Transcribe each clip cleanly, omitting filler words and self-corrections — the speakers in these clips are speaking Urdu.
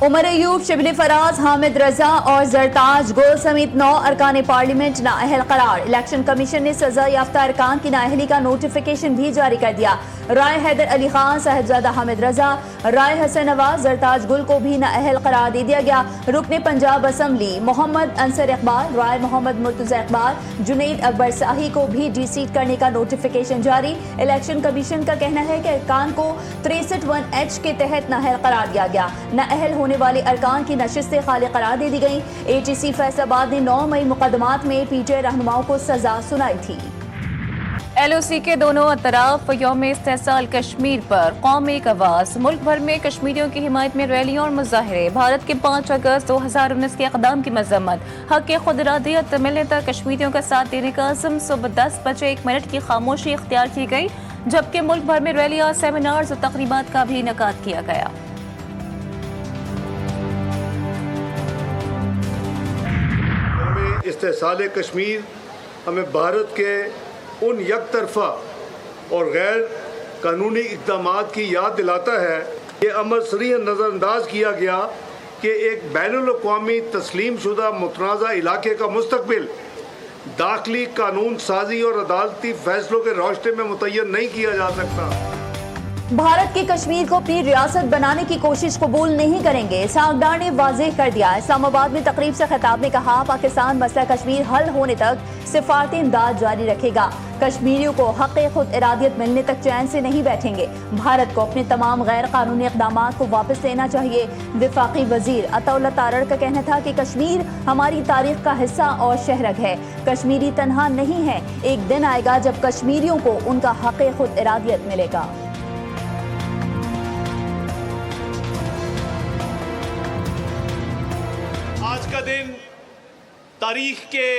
عمر ایوب، شبلی فراز، حامد رضا اور زرتاج گل سمیت 9 ارکان پارلیمنٹ نااہل قرار۔ الیکشن کمیشن نے سزا یافتہ ارکان کی نااہلی کا نوٹیفیکیشن بھی جاری کر دیا۔ رائے حیدر علی خان، صاحبزادہ حامد رضا، رائے حسن نواز، زرتاج گل کو بھی نااہل قرار دے دیا گیا۔ رکن پنجاب اسمبلی محمد انصر اقبال، رائے محمد مرتضی اقبال، جنید اکبر ساہی کو بھی ڈی سیٹ کرنے کا نوٹیفیکیشن جاری۔ الیکشن کمیشن کا کہنا ہے کہ ارکان کو 63(1)H کے تحت نااہل قرار دیا گیا۔ نااہل ہونے والے ارکان کی نشستیں خالی قرار دے دی گئیں۔ اے ٹی سی فیصل آباد نے 9 مئی مقدمات میں پی ٹی آئی رہنماؤں کو سزا سنائی تھی۔ ایل او سی کے دونوں اطراف یوم استحصال کشمیر پر قومی آواز۔ ملک بھر میں کشمیریوں کی حمایت میں ریلیاں اور مظاہرے۔ بھارت کے 5 اگست 2019 کے اقدام کی مذمت۔ حق خود ارادیت ملنے تک کشمیریوں کا ساتھ دینے کا عزم۔ صبح 10:01 کی خاموشی اختیار کی گئی، جبکہ ملک بھر میں ریلیاں، سیمینارز اور تقریبات کا بھی انعقاد کیا گیا۔ استحصال کشمیر ہمیں بھارت کے ان یک طرفہ اور غیر قانونی اقدامات کی یاد دلاتا ہے۔ یہ امر صریحاً نظر انداز کیا گیا کہ ایک بین الاقوامی تسلیم شدہ متنازع علاقے کا مستقبل داخلی قانون سازی اور عدالتی فیصلوں کے روشتے میں متعین نہیں کیا جا سکتا۔ بھارت کی کشمیر کو اپنی ریاست بنانے کی کوشش قبول نہیں کریں گے، اسحاق ڈار نے واضح کر دیا۔ اسلام آباد میں تقریب سے خطاب میں کہا، پاکستان مسئلہ کشمیر حل ہونے تک سفارتی امداد جاری رکھے گا۔ کشمیریوں کو حق خود ارادیت ملنے تک چین سے نہیں بیٹھیں گے۔ بھارت کو اپنے تمام غیر قانونی اقدامات کو واپس لینا چاہیے۔ وفاقی وزیر عطا اللہ تارڑ کا کہنا تھا کہ کشمیر ہماری تاریخ کا حصہ اور شہرگ ہے۔ کشمیری تنہا نہیں ہے، ایک دن آئے گا جب کشمیریوں کو ان کا حق خود ارادیت ملے گا۔ آج کا دن تاریخ کے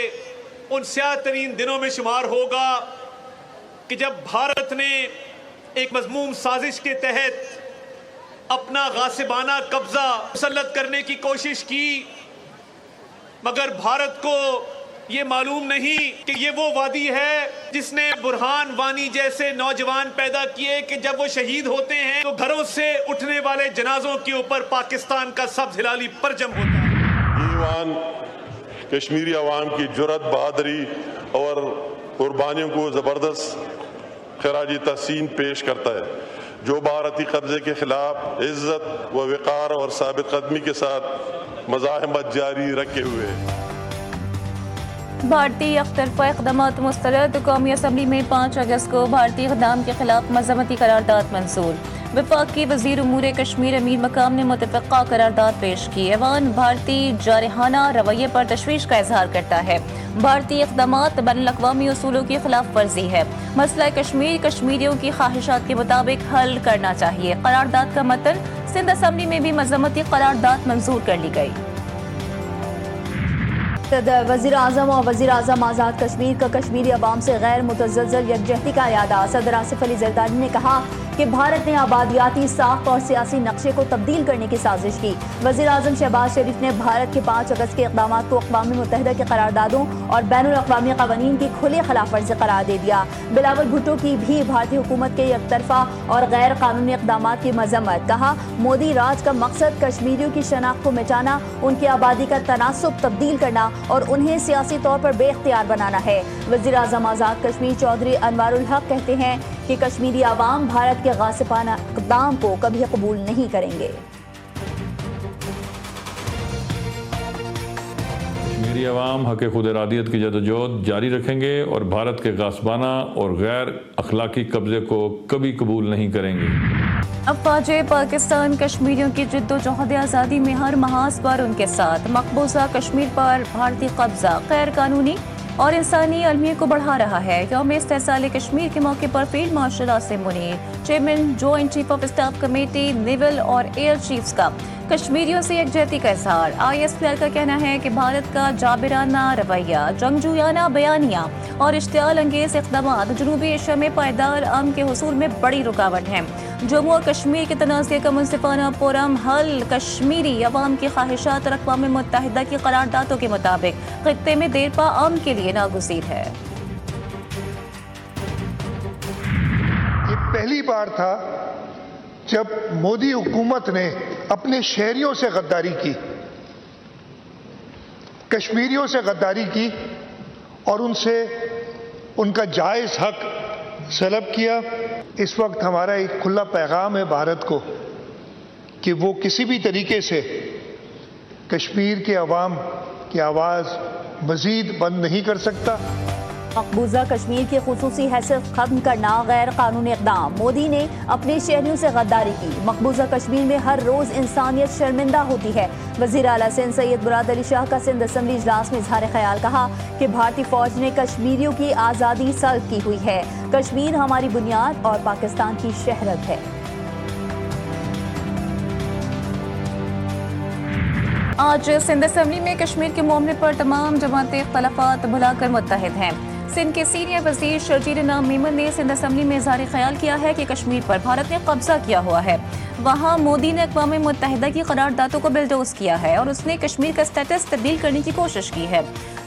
ان سیاہ ترین دنوں میں شمار ہوگا کہ جب بھارت نے ایک مذموم سازش کے تحت اپنا غاصبانہ قبضہ مسلط کرنے کی کوشش کی، مگر بھارت کو یہ معلوم نہیں کہ یہ وہ وادی ہے جس نے برہان وانی جیسے نوجوان پیدا کیے کہ جب وہ شہید ہوتے ہیں تو گھروں سے اٹھنے والے جنازوں کے اوپر پاکستان کا سبز ہلالی پرچم ہوتا ہے۔ ایوان کشمیری عوام کی جرأت، بہادری اور قربانیوں کو زبردست خراج تحسین پیش کرتا ہے، جو بھارتی قبضے کے خلاف عزت و وقار اور ثابت قدمی کے ساتھ مزاحمت جاری رکھے ہوئے ہے۔ بھارتی یک طرفہ اقدامات مسترد۔ قومی اسمبلی میں 5 اگست کو بھارتی اقدام کے خلاف مذمتی قرارداد منظور۔ وفاقی وزیر امور کشمیر امیر مقام نے متفقہ قرارداد پیش کی۔ ایوان بھارتی جارحانہ رویے پر تشویش کا اظہار کرتا ہے۔ بھارتی اقدامات بین الاقوامی اصولوں کی خلاف ورزی ہے۔ مسئلہ کشمیر کشمیریوں کی خواہشات کے مطابق حل کرنا چاہیے۔ قرارداد کا متن سندھ اسمبلی میں بھی مذمتی قرارداد منظور کر لی گئی۔ وزیر اعظم اور وزیر اعظم آزاد کشمیر کا کشمیری عوام سے غیر متزلزل یکجہتی کا اعادہ۔ صدر آصف علی زرداری نے کہا کہ بھارت نے آبادیاتی ساخت اور سیاسی نقشے کو تبدیل کرنے کی سازش کی۔ وزیر اعظم شہباز شریف نے بھارت کے 5 اگست کے اقدامات کو اقوام متحدہ کے قراردادوں اور بین الاقوامی قوانین کی کھلی خلاف ورزی قرار دے دیا۔ بلاول بھٹو کی بھی بھارتی حکومت کے یک طرفہ اور غیر قانونی اقدامات کی مذمت۔ کہا، مودی راج کا مقصد کشمیریوں کی شناخت کو مٹانا، ان کی آبادی کا تناسب تبدیل کرنا اور انہیں سیاسی طور پر بے اختیار بنانا ہے۔ وزیر اعظم آزاد کشمیر چودھری انوار الحق کہتے ہیں کہ کشمیری عوام بھارت کے غاصبانہ اقدام کو کبھی قبول نہیں کریں گے۔ کشمیری عوام حق خود ارادیت کی جدوجہد جاری رکھیں گے اور بھارت کے غاصبانہ اور غیر اخلاقی قبضے کو کبھی قبول نہیں کریں گے۔ افواج پاکستان کشمیریوں کی جد و جہد آزادی میں ہر محاذ پر ان کے ساتھ۔ مقبوضہ کشمیر پر بھارتی قبضہ غیر قانونی اور انسانی المیہ کو بڑھا رہا ہے۔ یوم استحصال کشمیر کے موقع پر field marshal Asim Munir, chairman joint chief of staff committee naval اور ایئر چیفز کا کشمیریوں سے یکجہتی کا اظہار۔ آئی ایس پی ایل کا کہنا ہے کہ بھارت کا جابرانہ رویہ، جنگجویانہ بیانیہ اور اشتعال انگیز اقدامات جنوبی ایشیا میں پائیدار امن کے حصول میں بڑی رکاوٹ ہیں۔ جموں اور کشمیر کے تنازع کا منصفانہ پرامن حل کشمیری عوام کی خواہشات اور اقوام متحدہ کی قراردادوں کے مطابق خطے میں دیرپا امن کے لیے ناگزیر ہے۔ یہ پہلی بار تھا جب مودی حکومت نے اپنے شہریوں سے غداری کی، کشمیریوں سے غداری کی اور ان سے ان کا جائز حق سلب کیا، اس وقت ہمارا ایک کھلا پیغام ہے بھارت کو کہ وہ کسی بھی طریقے سے کشمیر کے عوام کی آواز مزید بند نہیں کر سکتا۔ مقبوضہ کشمیر کی خصوصی حیثیت ختم کرنا غیر قانونی اقدام، مودی نے اپنے شہریوں سے غداری کی، مقبوضہ کشمیر میں ہر روز انسانیت شرمندہ ہوتی ہے۔ وزیر اعلیٰ سندھ سید مراد علی شاہ کا سندھ اسمبلی اجلاس میں اظہار خیال، کہا کہ بھارتی فوج نے کشمیریوں کی آزادی سلب کی ہوئی ہے، کشمیر ہماری بنیاد اور پاکستان کی شہرت ہے۔ آج سندھ اسمبلی میں کشمیر کے معاملے پر تمام جماعتیں اختلافات بھلا کر متحد ہیں۔ سندھ کے سینئر وزیر شرجیل انعام میمن نے سندھ اسمبلی میں اظہار خیال کیا ہے کہ کشمیر پر بھارت نے قبضہ کیا ہوا ہے، وہاں مودی نے اقوام متحدہ کی قراردادوں کو بلڈوز کیا ہے اور اس نے کشمیر کا اسٹیٹس تبدیل کرنے کی کوشش کی ہے۔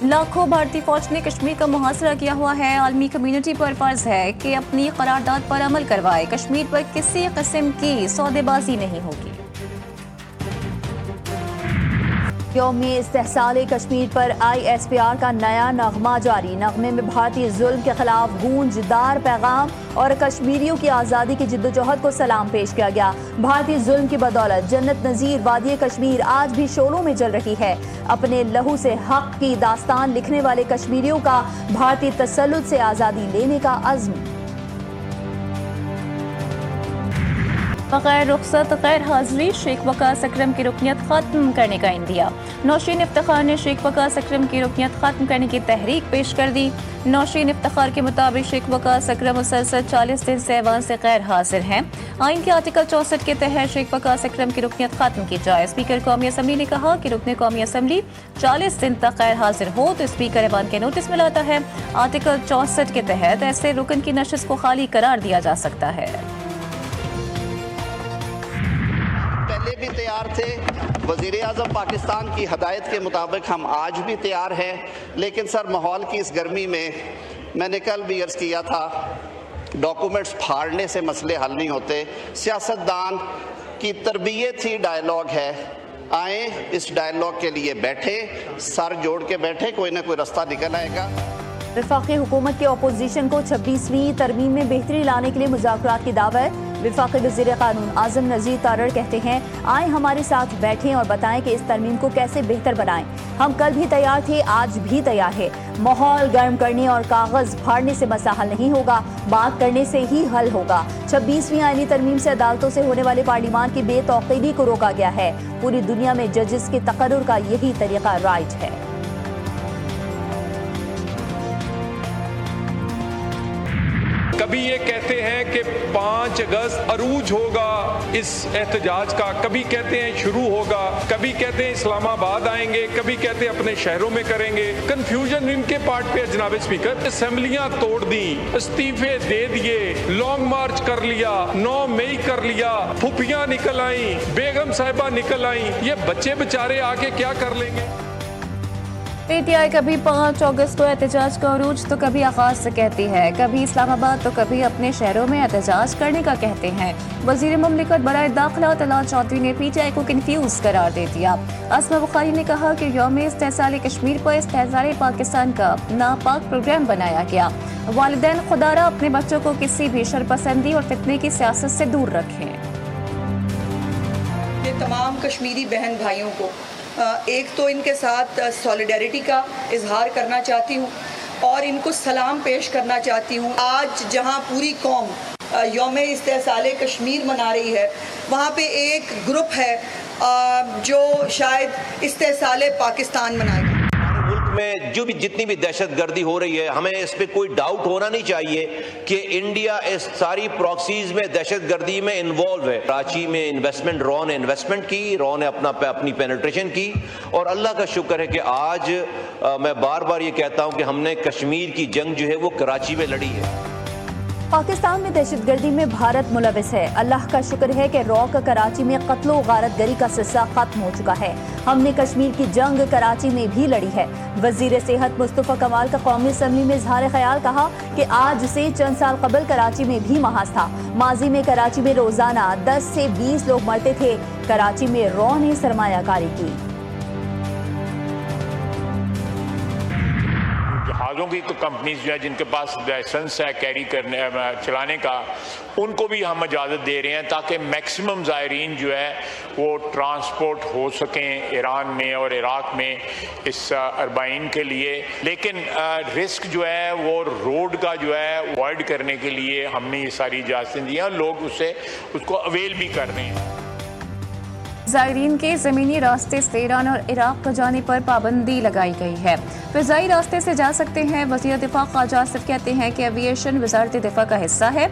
لاکھوں بھارتی فوج نے کشمیر کا محاصرہ کیا ہوا ہے، عالمی کمیونٹی پر فرض ہے کہ اپنی قرارداد پر عمل کروائے، کشمیر پر کسی قسم کی سودے بازی نہیں ہوگی۔ یوم استحصال کشمیر پر ISPR کا نیا نغمہ جاری، نغمے میں بھارتی ظلم کے خلاف گونجدار پیغام اور کشمیریوں کی آزادی کی جدوجہد کو سلام پیش کیا گیا۔ بھارتی ظلم کی بدولت جنت نظیر وادی کشمیر آج بھی شعلوں میں جل رہی ہے، اپنے لہو سے حق کی داستان لکھنے والے کشمیریوں کا بھارتی تسلط سے آزادی لینے کا عزم۔ بغیر رخصت غیر حاضری شیخ وقاص اکرم کی رکنیت ختم کرنے کا عندیہ، نوشین افتخار نے شیخ وقاص اکرم کی رکنیت ختم کرنے کی تحریک پیش کر دی۔ نوشین افتخار کے مطابق شیخ وقاص اکرم مسلسل 40 دن سے ایوان سے غیر حاضر ہیں، آئین کے آرٹیکل 64 کے تحت شیخ وقاص اکرم کی رکنیت ختم کی جائے۔ اسپیکر قومی اسمبلی نے کہا کہ رکن قومی اسمبلی 40 دن تک غیر حاضر ہو تو اسپیکر ایوان کے نوٹس میں لاتا ہے، آرٹیکل 64 کے تحت ایسے رکن کی نشست کو خالی قرار دیا جا سکتا ہے۔ پہلے بھی تیار تھے، وزیر اعظم پاکستان کی ہدایت کے مطابق ہم آج بھی تیار ہیں، لیکن سر ماحول کی اس گرمی میں نے کل بھی عرض کیا تھا، ڈاکومنٹس پھاڑنے سے مسئلے حل نہیں ہوتے، سیاستدان کی تربیت ہی ڈائیلاگ ہے، آئیں اس ڈائیلاگ کے لیے بیٹھے، سر جوڑ کے بیٹھے، کوئی نہ کوئی رستہ نکل آئے گا۔ وفاقی حکومت کی اپوزیشن کو 26ویں ترمیم میں بہتری لانے کے لیے مذاکرات کی دعوت، وفاقی وزیر قانون اعظم نذیر تارڑ کہتے ہیں آئیں ہمارے ساتھ بیٹھیں اور بتائیں کہ اس ترمیم کو کیسے بہتر بنائیں، ہم کل بھی تیار تھے، آج بھی تیار ہے، ماحول گرم کرنے اور کاغذ پھاڑنے سے مسئلہ حل نہیں ہوگا، بات کرنے سے ہی حل ہوگا۔ 26ویں آئینی ترمیم سے عدالتوں سے ہونے والے پارلیمان کی بے توقیدی کو روکا گیا ہے، پوری دنیا میں ججز کے تقرر کا یہی طریقہ رائج ہے۔ کبھی یہ کہتے ہیں کہ 5 اگست عروج ہوگا اس احتجاج کا، کبھی کہتے ہیں شروع ہوگا، کبھی کہتے ہیں اسلام آباد آئیں گے، کبھی کہتے ہیں اپنے شہروں میں کریں گے۔ کنفیوژن ان کے پارٹ پہ جناب اسپیکر، اسمبلیاں توڑ دیں، استعفے دے دیے، لانگ مارچ کر لیا، 9 مئی کر لیا، پھوپھیاں نکل آئیں، بیگم صاحبہ نکل آئیں، یہ بچے بچارے آ کے کیا کر لیں گے؟ PTI کبھی 5 اگست کو احتجاج کا عروج تو کبھی آغاز سے کہتی ہے، کبھی اسلام آباد تو کبھی اپنے شہروں میں احتجاج کرنے کا کہتے ہیں۔ وزیر مملکت برائے داخلہ طلعت چودھری نے PTI کو کنفیوز قرار دے دیا۔ اسما بخاری نے کہا کہ یوم استحصال کشمیر پر استحصال پاکستان کا ناپاک پروگرام بنایا گیا، والدین خدارہ اپنے بچوں کو کسی بھی شرپسندی اور فتنے کی سیاست سے دور رکھیں۔ یہ تمام کشمیری بہن بھائیوں کو ایک تو ان کے ساتھ سولیڈیرٹی کا اظہار کرنا چاہتی ہوں اور ان کو سلام پیش کرنا چاہتی ہوں۔ آج جہاں پوری قوم یوم استحصال کشمیر منا رہی ہے، وہاں پہ ایک گروپ ہے جو شاید استحصال پاکستان منائے گا۔ ملک میں جو بھی جتنی بھی دہشت گردی ہو رہی ہے، ہمیں اس پہ کوئی ڈاؤٹ ہونا نہیں چاہیے کہ انڈیا اس ساری پراکسیز میں دہشت گردی میں انوالو ہے۔ کراچی میں انویسٹمنٹ، رو نے انویسٹمنٹ کی، رو نے اپنی پینیٹریشن کی، اور اللہ کا شکر ہے کہ آج میں بار بار یہ کہتا ہوں کہ ہم نے کشمیر کی جنگ جو ہے وہ کراچی میں لڑی ہے۔ پاکستان میں دہشت گردی میں بھارت ملوث ہے. اللہ کا شکر ہے کہ روک کراچی میں قتل و غارت گری کا سلسلہ ختم ہو چکا ہے. ہم نے کشمیر کی جنگ کراچی میں بھی لڑی ہے. وزیر صحت مصطفیٰ کمال کا قومی اسمبلی میں اظہار خیال کہا کہ آج سے چند سال قبل کراچی میں بھی محاذ تھا. ماضی میں کراچی میں روزانہ 10 سے 20 لوگ مرتے تھے. کراچی میں رو نے سرمایہ کاری کی. جہازوں کی کمپنیز جو ہے جن کے پاس لائسنس ہے کیری کرنے چلانے کا, ان کو بھی ہم اجازت دے رہے ہیں تاکہ میکسیمم زائرین جو ہے وہ ٹرانسپورٹ ہو سکیں ایران میں اور عراق میں اس اربعین کے لیے. لیکن رسک جو ہے وہ روڈ کا جو ہے اوائڈ کرنے کے لیے ہم نے یہ ساری اجازتیں دی ہیں اور لوگ اس کو اویل بھی کر رہے ہیں. زائرین کے زمینی راستے سے ایران اور عراق جانے پر پابندی لگائی گئی ہے. فضائی راستے سے جا سکتے ہیں. وزیر دفاع خواجہ آصف کہتے ہیں کہ ایویشن وزارت دفاع کا حصہ ہے.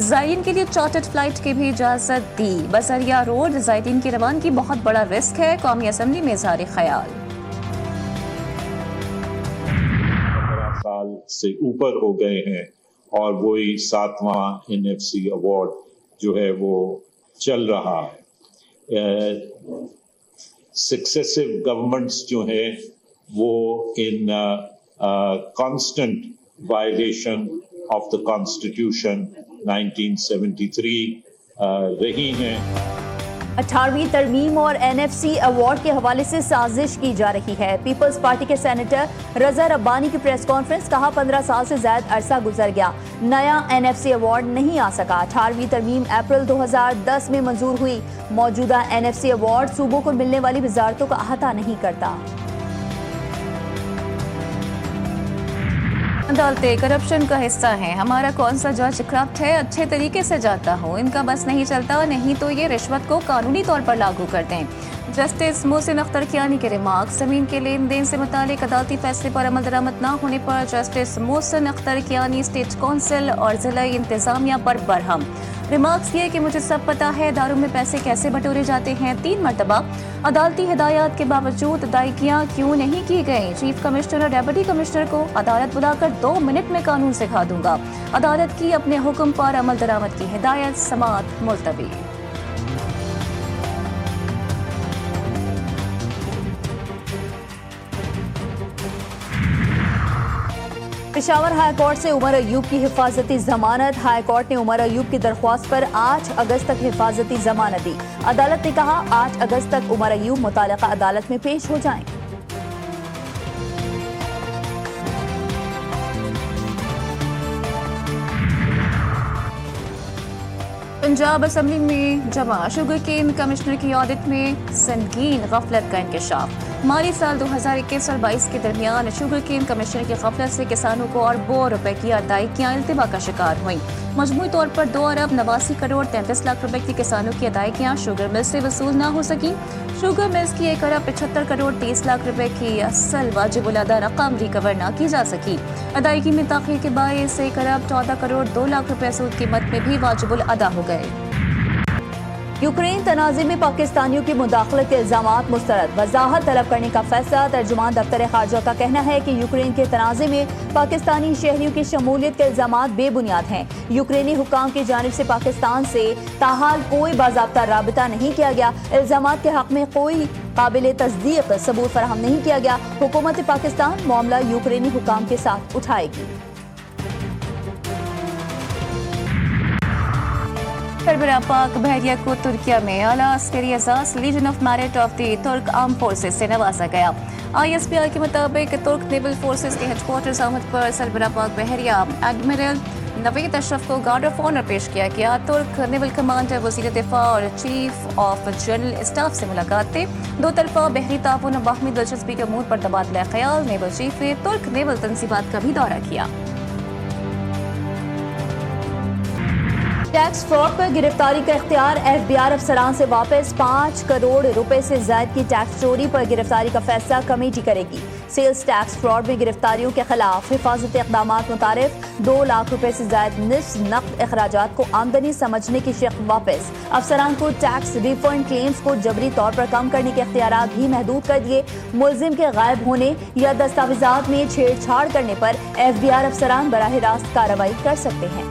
زائرین کے لیے چارٹرڈ فلائٹ کی بھی اجازت دی. بسریا روڈ زائرین کی روانگی بہت بڑا رسک ہے. قومی اسمبلی میں اظہار خیال. 15 سال سے اوپر ہو گئے ہیں اور وہی 7واں NFC ایوارڈ جو ہے وہ چل رہا ہے. سکسیسو گورنمنٹس جو ہیں وہ ان constant violation of the constitution 1973 رہی ہیں. 18ویں ترمیم اور NFC ایوارڈ کے حوالے سے سازش کی جا رہی ہے. پیپلز پارٹی کے سینیٹر رضا ربانی کی پریس کانفرنس. کہا 15 سال سے زائد عرصہ گزر گیا, نیا NFC ایوارڈ نہیں آ سکا. 18ویں ترمیم اپریل 2010 میں منظور ہوئی. موجودہ NFC ایوارڈ صوبوں کو ملنے والی وزارتوں کا احاطہ نہیں کرتا. عدالتیں کرپشن کا حصہ ہیں. ہمارا کون سا جج کرپٹ ہے اچھے طریقے سے جاتا ہو, ان کا بس نہیں چلتا, نہیں تو یہ رشوت کو قانونی طور پر لاگو کر دیں. جسٹس محسن اختر کیانی کے ریمارک. زمین کے لین دین سے متعلق عدالتی فیصلے پر عمل درآمد نہ ہونے پر justice Mohsin Akhtar Kayani state council اور ضلعی انتظامیہ پر برہم. ریمارکس یہ کہ مجھے سب پتا ہے اداروں میں پیسے کیسے بٹورے جاتے ہیں. 3 مرتبہ عدالتی ہدایات کے باوجود ادائیگیاں کیوں نہیں کی گئیں. چیف کمشنر اور ڈیپٹی کمشنر کو عدالت بلا کر 2 منٹ میں قانون سکھا دوں گا. عدالت کی اپنے حکم پر عمل درآمد کی ہدایت. سماعت ملتوی. پشاور ہائی کورٹ سے عمر ایوب کی حفاظتی ضمانت. ہائی کورٹ نے عمر ایوب کی درخواست پر 8 اگست تک حفاظتی ضمانت دی. عدالت نے کہا 8 اگست تک عمر ایوب متعلقہ عدالت میں پیش ہو جائیں. پنجاب اسمبلی میں جمع شوگر کین کمشنر کی آڈٹ میں سنگین غفلت کا انکشاف. مالی سال 2021 اور 22 کے درمیان شوگر کین کمشنر کی غفلت سے کسانوں کو اربوں روپے کی ادائیگیاں التوا کا شکار ہوئیں. مجموعی طور پر 2 ارب 89 کروڑ 33 لاکھ روپے کی کسانوں کی ادائیگیاں شوگر مل سے وصول نہ ہو سکیں. شوگر ملز کی 1 ارب 75 کروڑ 30 لاکھ روپے کی اصل واجب الادا رقم ریکور نہ کی جا سکی. ادائیگی میں تاخیر کے باعث 1 ارب 14 کروڑ 2 لاکھ روپے سود قیمت میں بھی واجب الادا ہو گئے. یوکرین تنازع میں پاکستانیوں کی مداخلت کے الزامات مسترد. وضاحت طلب کرنے کا فیصلہ. ترجمان دفتر خارجہ کا کہنا ہے کہ یوکرین کے تنازع میں پاکستانی شہریوں کی شمولیت کے الزامات بے بنیاد ہیں. یوکرینی حکام کی جانب سے پاکستان سے تاحال کوئی باضابطہ رابطہ نہیں کیا گیا. الزامات کے حق میں کوئی قابل تصدیق ثبوت فراہم نہیں کیا گیا. حکومت پاکستان معاملہ یوکرینی حکام کے ساتھ اٹھائے گی. سربراہ پاک بحریہ کو ترکیہ میں اعلیٰ عسکری اعزاز legion of merit of the ترک آرم فورسز سے نوازا گیا. ISPR کے مطابق ترک نیول فورسز کے ہیڈ کوارٹرز آمد پر سربراہ پاک بحریہ ایڈمرل نوید اشرف کو گارڈ آف آنر پیش کیا گیا. ترک نیول کمانڈر وزیر دفاع اور چیف آف جنرل اسٹاف سے ملاقات تھی. 2 طرفہ بحری تعاون اور باہمی دلچسپی کے امور پر تبادلہ خیال. نیول چیف نے ترک نیول تنصیبات کا بھی دورہ کیا. ٹیکس فراڈ پر گرفتاری کا اختیار. FBI افسران سے واپس. 5 کروڑ روپے سے زائد کی ٹیکس چوری پر گرفتاری کا فیصلہ کمیٹی کرے گی. سیلز ٹیکس فراڈ میں گرفتاریوں کے خلاف حفاظتی اقدامات متعارف. 2 لاکھ روپے سے زائد نصف نقد اخراجات کو آمدنی سمجھنے کی شق واپس. افسران کو ٹیکس ریفنڈ کلیمز کو جبری طور پر کم کرنے کے اختیارات بھی محدود کر دیے. ملزم کے غائب ہونے یا دستاویزات میں چھیڑ چھاڑ کرنے پر FBI افسران براہ راست کارروائی کر سکتے ہیں.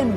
in